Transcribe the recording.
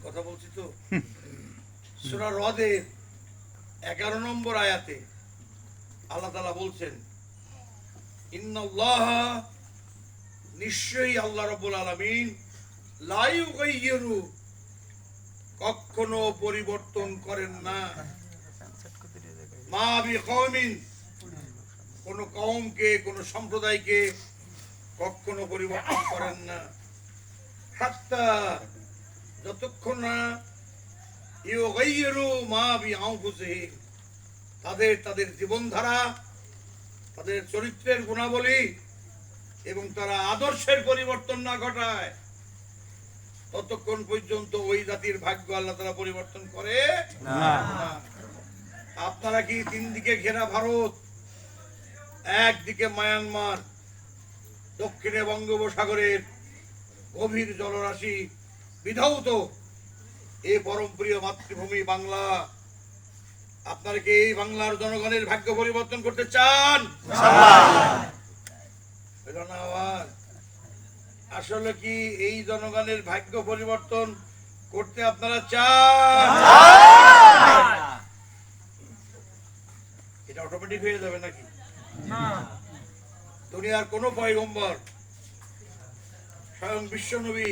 কথা বলছি তো। সূরা রদের 11 নম্বর আয়াতে আল্লাহ তাআলা বলছেন, ইন্নাল্লাহ, নিশ্চয়ই আল্লাহ রাব্বুল আলামিন, লা ইউগাইয়িরু, কখনো পরিবর্তন করেন না, মা বিকওমিন, কোন কওমকে, কোন সম্প্রদায়কে কখনো পরিবর্তন করেন না, হাত্তা, যতক্ষণ না ইউগাইয়িরু মা বিআনফুসিহিম, তাদের জীবনধারা, তাদের চরিত্রের গুণাবলী এবং তারা আদর্শের পরিবর্তন না ঘটায়, ততক্ষণ পর্যন্ত ওই জাতির ভাগ্য আল্লাহ তাআলা পরিবর্তন করে না। আপনারা কি 3 দিকে ঘেরা ভারত, একদিকে মায়ানমার, দক্ষিণে বঙ্গোপসাগরের গভীর জলরাশি বিধৌত এ পরম প্রিয় মাতৃভূমি বাংলা, আপনারা কি এই বাংলার জনগণের ভাগ্য পরিবর্তন করতে চান? আসলে কি এই জনগণের ভাগ্য পরিবর্তন করতে আপনারা চান? এটা অটোমেটিক হয়ে যাবে নাকি? দুনিয়ার কোন পয়গম্বর, স্বয়ং বিশ্বনবী